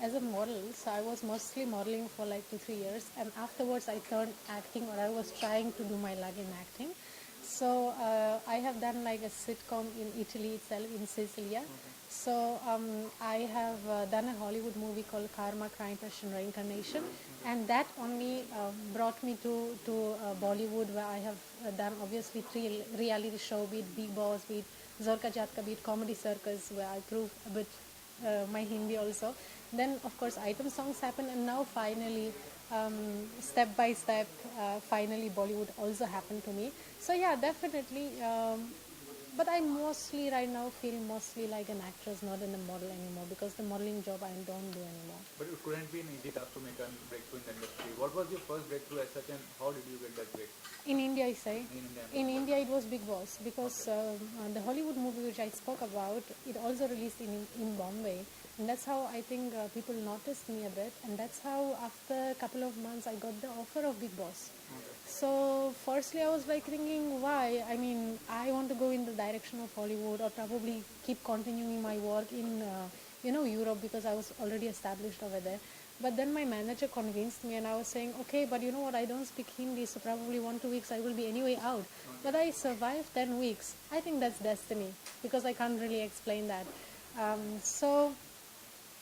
as a model, so I was mostly modeling for like 2 3 years, and afterwards I turned acting, or I was trying to do my luck in acting. So I have done like a sitcom in Italy itself, in Ciesla. So I have done a Hollywood movie called Karma, Crime, Passion, Reincarnation, and that only brought me to Bollywood, where I have done obviously three reality show, be it Big Boss, be it Zorka Jatka, be it Comedy Circus, where I prove a bit my Hindi also. Then of course item songs happen, and now finally, step by step, finally Bollywood also happened to me. So yeah, definitely. But I mostly right now feel mostly like an actress, not in a model anymore, because the modeling job I don't do anymore. But it couldn't be an easy task to make a breakthrough in the industry. What was your first breakthrough as such, and how did you get that break In India, I say. in India? In India, it was Big Boss, because the Hollywood movie which I spoke about, it also released in Bombay, and that's how I think people noticed me a bit, and that's how after a couple of months I got the offer of Big Boss. So firstly, I was like thinking, why? I mean, I want to go in the direction of Hollywood, or probably keep continuing my work in Europe, because I was already established over there. But then my manager convinced me, and I was saying, okay, but you know what? I don't speak Hindi, so probably 1 2 weeks I will be anyway out. But I survived 10 weeks. I think that's destiny, because I can't really explain that. So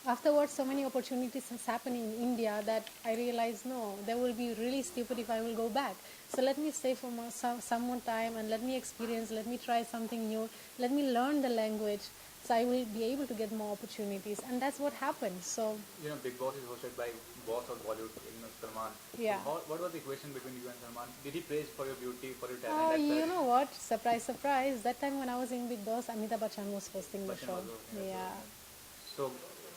afterwards, so many opportunities has happened in India that I realized, no, they will be really stupid if I will go back. So let me stay for some more time, and let me experience, let me try something new, let me learn the language, so I will be able to get more opportunities, and that's what happened. So Big Boss is hosted by boss of Bollywood, Salman. yeah. So what was the equation between you and Salman? Did he praise for your beauty, for your talent as You such? know what? Surprise, surprise. That time when I was in Big Boss, Amitabh Bachchan was hosting the Bachchan show. was hosting the show. Yeah. So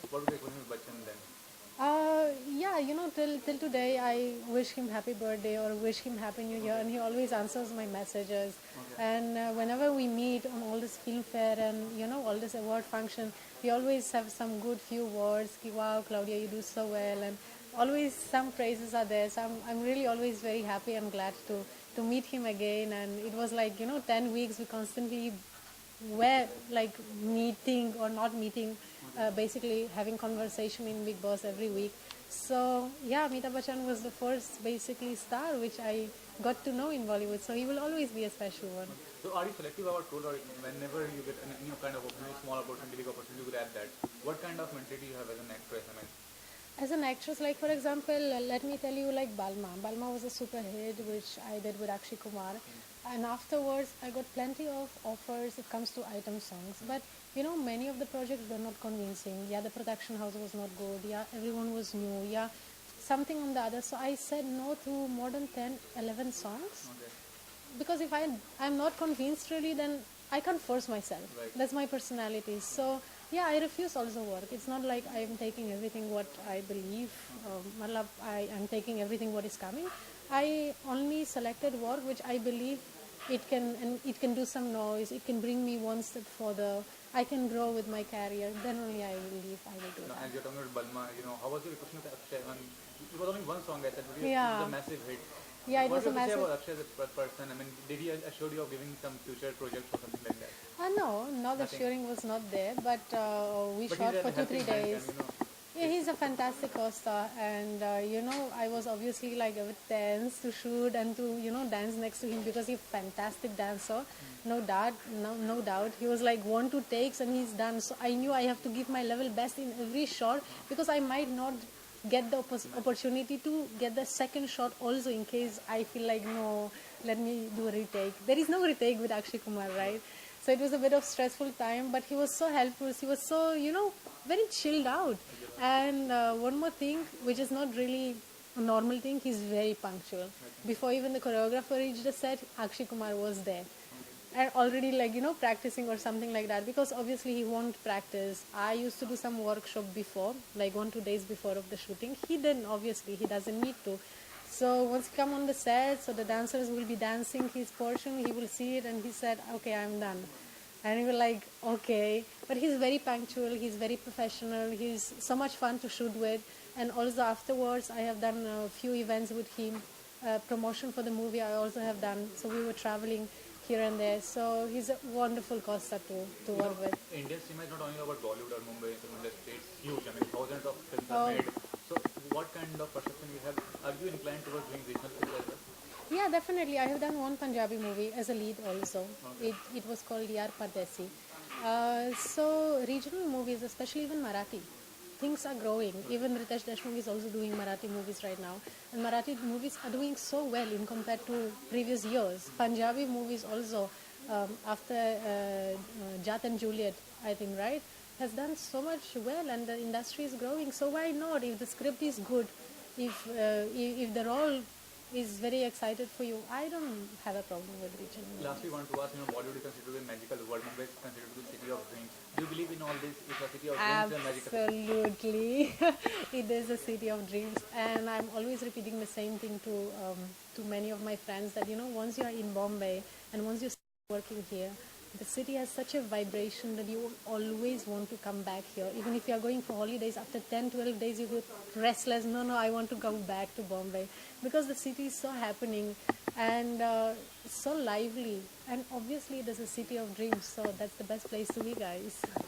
what was the equation with Bachchan then? Yeah, till today I wish him happy birthday or wish him happy new year, and he always answers my messages. And whenever we meet on all this film fair and all this award function, we always have some good few words. Ki, wow, Claudia, you do so well, and always some praises are there. So I'm really always very happy and glad to meet him again. And it was like 10 weeks we constantly were like meeting or not meeting, basically having conversation in Big Boss every week. So yeah, Amitabh Bachchan was the first basically star which I got to know in Bollywood. So he will always be a special one. So are you selective about role, or whenever you get any kind of opportunity, small opportunity, big opportunity, you grab that? What kind of mentality you have as an actress? I mean, As an actress, like for example, let me tell you, like Balma. Balma was a super hit which I did with Akshay Kumar, and afterwards I got plenty of offers. It comes to item songs, but many of the projects were not convincing. Yeah, the production house was not good. Yeah, everyone was new. Yeah, something on the other. So I said no to more than 10, 11 songs, because if I'm not convinced really, then I can't force myself. Right. That's my personality. So yeah, I refuse also work. It's not like I'm taking everything what I believe. Matlab, I am taking everything what is coming. I only selected work which I believe it can do some noise. It can bring me one step further. I can grow with my career. Then only I believe I will do that. as you're talking about Balma, how was your question with Akshay? I mean, it was only one song I said, but it Yeah. was a massive hit. Yeah, it What was do a you have to say massive. about Akshay as a person? I mean, did he assure you of giving some future projects or something like that? No, not the Nothing. sharing was not there, but we But shot he's a for two, helping 3 hand, days. and Yeah, he's a fantastic co-star, and I was obviously like a bit tense to shoot and to dance next to him, because he's a fantastic dancer, no doubt. He was like 1 2 takes and he's done. So I knew I have to give my level best in every shot, because I might not get the opportunity to get the second shot also, in case I feel like no, let me do a retake. There is no retake with Akshay Kumar, right? So it was a bit of stressful time, but he was so helpful. He was so, very chilled out. And one more thing, which is not really a normal thing, he's very punctual. Before even the choreographer reached the set, Akshay Kumar was there. And already practicing or something like that, because obviously he won't practice. I used to do some workshop before, like 1 2 days before of the shooting. He didn't, obviously, he doesn't need to. So once he come on the set, so the dancers will be dancing his portion, he will see it and he said, okay, I'm done. And we were like, okay. But he's very punctual, he's very professional, he's so much fun to shoot with. And also afterwards, I have done a few events with him. Promotion for the movie I also have done. So we were traveling here and there. So he's a wonderful co-star to work with. Indian cinema is not only about Bollywood or Mumbai film industry, it's huge. I mean, thousands of films are Oh, made. So, what kind of perception you have? Are you inclined towards doing regional films as well? yeah, definitely. I have done one Punjabi movie as a lead also. It was called Yar Pardesi. So regional movies, especially even Marathi, things are growing. Even Ritesh Deshmukh is also doing Marathi movies right now, and Marathi movies are doing so well in compared to previous years. Punjabi movies also, after Jat and Juliet, I think, right, has done so much well, and the industry is growing. So why not? If the script is good, if the role is very excited for you, I don't have a problem with regional movies. Lastly, I want to ask, Bollywood is considered to be a magical world. Mumbai is considered to be a city of dreams. Do you believe in all this? It's a city of dreams and magical. Absolutely, it is a city of dreams, and I'm always repeating the same thing to many of my friends that once you are in Bombay and once you start working here, the city has such a vibration that you will always want to come back here. Even if you are going for holidays, after 10, 12 days, you get restless. No, I want to go back to Bombay because the city is so happening and so lively. And obviously, it is a city of dreams, so that's the best place to be, guys. Thanks